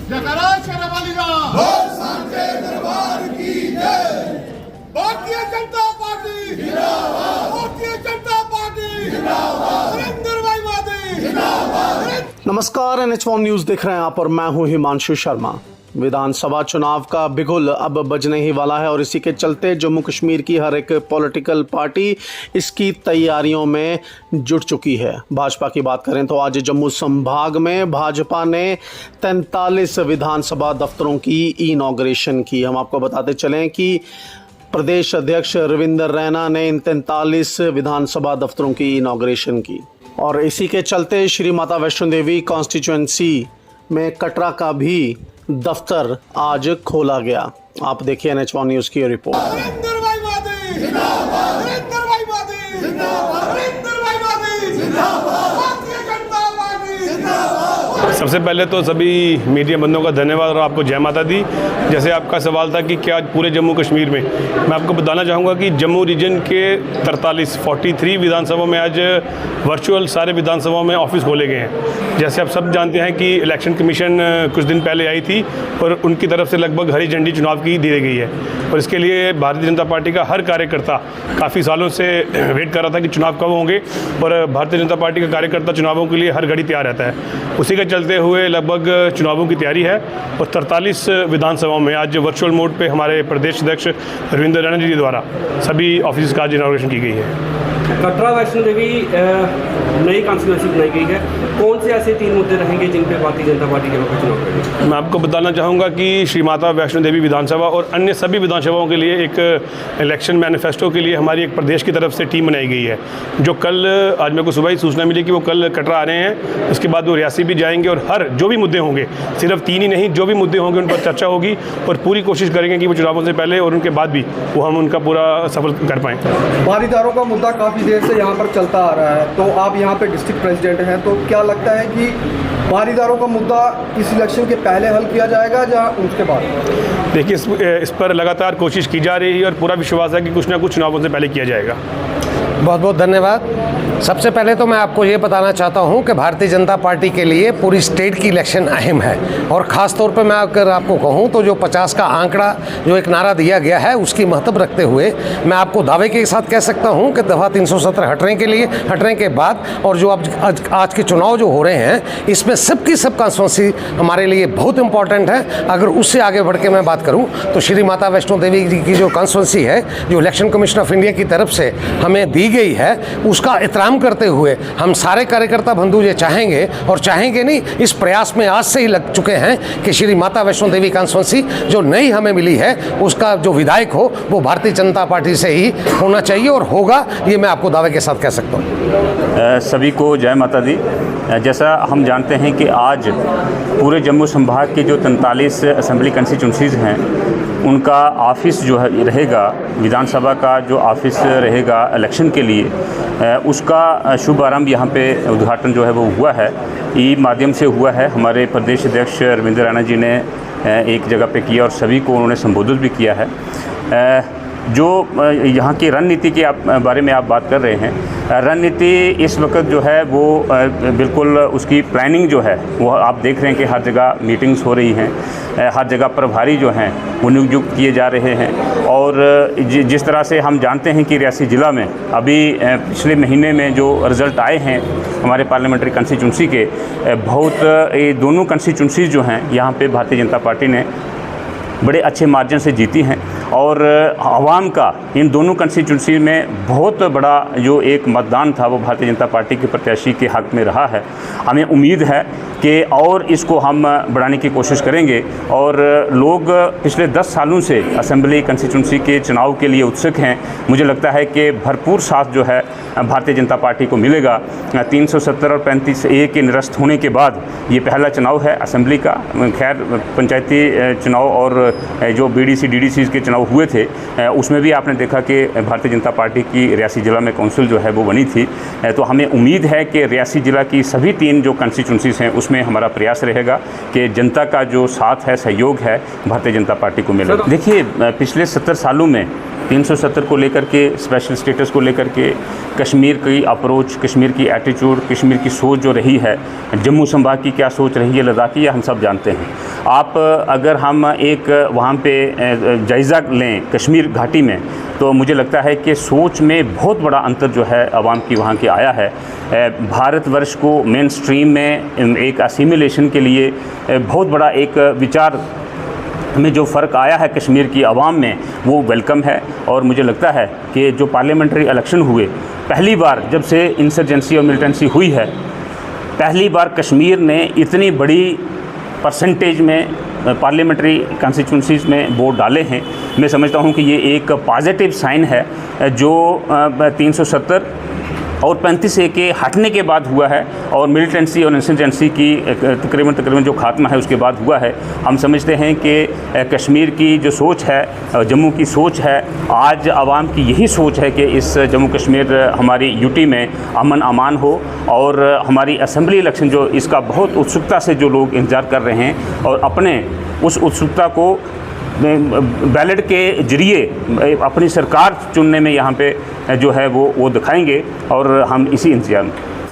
जयकारा शेरावाली का बोल सांचे दरबार की जय। भारतीय जनता पार्टी जिंदाबाद, भारतीय जनता पार्टी जिंदाबाद, नरेंद्र भाई मोदी जिंदाबाद। नमस्कार, NH1 न्यूज देख रहे हैं आप और मैं हूं हिमांशु शर्मा। विधानसभा चुनाव का बिगुल अब बजने ही वाला है और इसी के चलते जम्मू कश्मीर की हर एक पॉलिटिकल पार्टी इसकी तैयारियों में जुट चुकी है। भाजपा की बात करें तो आज जम्मू संभाग में भाजपा ने 43 विधानसभा दफ्तरों की इनॉग्रेशन की। हम आपको बताते चलें कि प्रदेश अध्यक्ष रविंदर रैना ने इन 43 विधानसभा दफ्तरों की इनॉग्रेशन की और इसी के चलते श्री माता वैष्णो देवी कॉन्स्टिट्यूएंसी में कटरा का भी दफ्तर आज खोला गया। आप देखिए NH1 न्यूज की रिपोर्ट। नरेंद्र भाई मोदी जिंदाबाद, नरेंद्र भाई मोदी जिंदाबाद, नरेंद्र भाई मोदी जिंदाबाद, भारतीय जनता पार्टी जिंदाबाद। सबसे पहले तो सभी मीडिया बंधुओं का धन्यवाद और आपको जय माता दी। जैसे आपका सवाल था कि क्या पूरे जम्मू कश्मीर में, मैं आपको बताना चाहूँगा कि जम्मू रीजन के 43 विधानसभा में आज वर्चुअल सारे विधानसभाओं में ऑफिस खोले गए हैं। जैसे आप सब जानते हैं कि इलेक्शन कमीशन कुछ दिन पहले आई थी और उनकी तरफ से लगभग हरी झंडी चुनाव की दी गई है और इसके लिए भारतीय जनता पार्टी का हर कार्यकर्ता काफ़ी सालों से वेट कर रहा था कि चुनाव कब होंगे और भारतीय जनता पार्टी का कार्यकर्ता चुनावों के लिए हर घड़ी तैयार रहता है। उसी के चलते हुए लगभग चुनावों की तैयारी है और 43 विधानसभाओं में आज वर्चुअल मोड पे हमारे प्रदेश अध्यक्ष रविंदर रैना जी द्वारा सभी ऑफिस का आज इनॉग्रेशन की गई है। कटरा वैष्णो देवी नई कॉन्स्टिट्यूंसी बनाई गई है, कौन से ऐसे 3 मुद्दे रहेंगे जिन पे भारतीय जनता पार्टी के लोग चुनाव करेंगे? मैं आपको बताना चाहूँगा कि श्री माता वैष्णो देवी विधानसभा और अन्य सभी विधानसभाओं के लिए एक इलेक्शन मैनिफेस्टो के लिए हमारी एक प्रदेश की तरफ से टीम बनाई गई है, जो कल आज मेरे को सुबह ही सूचना मिली कि वो कल कटरा आ रहे हैं। उसके बाद वो रियासी भी जाएंगे और हर जो भी मुद्दे होंगे, सिर्फ 3 ही नहीं, जो भी मुद्दे होंगे उन पर चर्चा होगी और पूरी कोशिश करेंगे कि वो चुनावों से पहले और उनके बाद भी वो हम उनका पूरा सफल कर पाएँ। बारीदारों का मुद्दा काफ़ी देर से यहाँ पर चलता आ रहा है, तो आप यहाँ पे डिस्ट्रिक्ट प्रेसिडेंट हैं, तो क्या लगता है कि बारीदारों का मुद्दा इस इलेक्शन के पहले हल किया जाएगा या उसके बाद? देखिए, इस पर लगातार कोशिश की जा रही है और पूरा विश्वास है कि कुछ ना कुछ चुनावों से पहले किया जाएगा। बहुत बहुत धन्यवाद। सबसे पहले तो मैं आपको ये बताना चाहता हूँ कि भारतीय जनता पार्टी के लिए पूरी स्टेट की इलेक्शन अहम है और ख़ास तौर पे मैं अगर आपको कहूँ तो जो 50 का आंकड़ा जो एक नारा दिया गया है उसकी महत्व रखते हुए मैं आपको दावे के साथ कह सकता हूँ कि दफ़ा 370 हटने के बाद और जो आज के चुनाव जो हो रहे हैं इसमें सबकी सब कॉन्स्टिट्यूंसी हमारे लिए बहुत इंपॉर्टेंट है। अगर उससे आगे बढ़ के मैं बात करूँ तो श्री माता वैष्णो देवी जी की जो कॉन्स्टिट्यूंसी है, जो इलेक्शन कमीशन ऑफ इंडिया की तरफ से हमें दी गई है, उसका एहतराम करते हुए हम सारे कार्यकर्ता बंधु ये चाहेंगे और चाहेंगे नहीं, इस प्रयास में आज से ही लग चुके हैं कि श्री माता वैष्णो देवी कॉन्स्टिट्यूंसी जो नई हमें मिली है उसका जो विधायक हो वो भारतीय जनता पार्टी से ही होना चाहिए और होगा, ये मैं आपको दावे के साथ कह सकता हूँ। सभी को जय माता दी। जैसा हम जानते हैं कि आज पूरे जम्मू संभाग की जो 43 असेंबली कंस्टिट्यूंसीज़ हैं उनका ऑफिस जो है रहेगा, विधानसभा का जो ऑफिस रहेगा इलेक्शन के लिए, उसका शुभारंभ यहाँ पे उद्घाटन जो है वो हुआ है, ई माध्यम से हुआ है। हमारे प्रदेश अध्यक्ष रविंदर रैना जी ने एक जगह पे किया और सभी को उन्होंने संबोधित भी किया है। जो यहाँ की रणनीति के बारे में आप बात कर रहे हैं, रणनीति इस वक्त जो है वो बिल्कुल उसकी प्लानिंग जो है वो आप देख रहे हैं कि हर जगह मीटिंग्स हो रही हैं, हर जगह प्रभारी जो हैं वो नियुक्त किए जा रहे हैं और जिस तरह से हम जानते हैं कि रियासी ज़िला में अभी पिछले महीने में जो रिज़ल्ट आए हैं हमारे पार्लियामेंट्री कंस्टिट्यूंसी के, बहुत ये दोनों कंस्टिट्यूंसीज़ जो हैं यहाँ पे भारतीय जनता पार्टी ने बड़े अच्छे मार्जिन से जीती हैं और आवाम का इन दोनों कंस्टिट्यूंसी में बहुत बड़ा जो एक मतदान था वो भारतीय जनता पार्टी के प्रत्याशी के हक़ में रहा है। हमें उम्मीद है कि और इसको हम बढ़ाने की कोशिश करेंगे और लोग पिछले 10 सालों से असेंबली कंस्टिट्यूंसी के चुनाव के लिए उत्सुक हैं। मुझे लगता है कि भरपूर साथ जो है भारतीय जनता पार्टी को मिलेगा। 370 और 35A के निरस्त होने के बाद ये पहला चुनाव है असेंबली का। खैर पंचायती चुनाव और जो BDC DDCs के चुनाव हुए थे उसमें भी आपने देखा कि भारतीय जनता पार्टी की रियासी ज़िला में काउंसिल जो है वो बनी थी। तो हमें उम्मीद है कि रियासी ज़िला की सभी 3 जो कंस्टिट्यूंसीज़ हैं उसमें हमारा प्रयास रहेगा कि जनता का जो साथ है, सहयोग है, भारतीय जनता पार्टी को मिले। देखिए, पिछले 70 सालों में 370 को लेकर के, स्पेशल स्टेटस को लेकर के, कश्मीर की अप्रोच, कश्मीर की एटीट्यूड, कश्मीर की सोच जो रही है, जम्मू संभाग की क्या सोच रही है, लद्दाख की, हम सब जानते हैं। आप अगर हम एक वहाँ पे जायज़ा लें कश्मीर घाटी में, तो मुझे लगता है कि सोच में बहुत बड़ा अंतर जो है आवाम की वहाँ के आया है। भारतवर्ष को मेन स्ट्रीम में एक असिमिलेशन के लिए बहुत बड़ा एक विचार में जो फ़र्क आया है कश्मीर की आवाम में, वो वेलकम है। और मुझे लगता है कि जो पार्लियामेंट्री इलेक्शन हुए, पहली बार जब से इंसर्जेंसी और मिलिटेंसी हुई है, पहली बार कश्मीर ने इतनी बड़ी परसेंटेज में पार्लियामेंट्री कॉन्स्टिट्यूंसीज़ में वोट डाले हैं। मैं समझता हूँ कि ये एक पॉजिटिव साइन है जो 370 और 35A के हटने के बाद हुआ है, और मिलिटेंसी और इंसर्जेंसी की तकरीबन जो खात्मा है उसके बाद हुआ है। हम समझते हैं कि कश्मीर की जो सोच है, जम्मू की सोच है, आज आवाम की यही सोच है कि इस जम्मू कश्मीर हमारी यूटी में अमन अमान हो, और हमारी असेंबली इलेक्शन जो इसका बहुत उत्सुकता से जो लोग इंतज़ार कर रहे हैं, और अपने उस उत्सुकता को बैलेट के जरिए अपनी सरकार चुनने में यहाँ पे जो है वो दिखाएंगे, और हम इसी इंतज़ार में।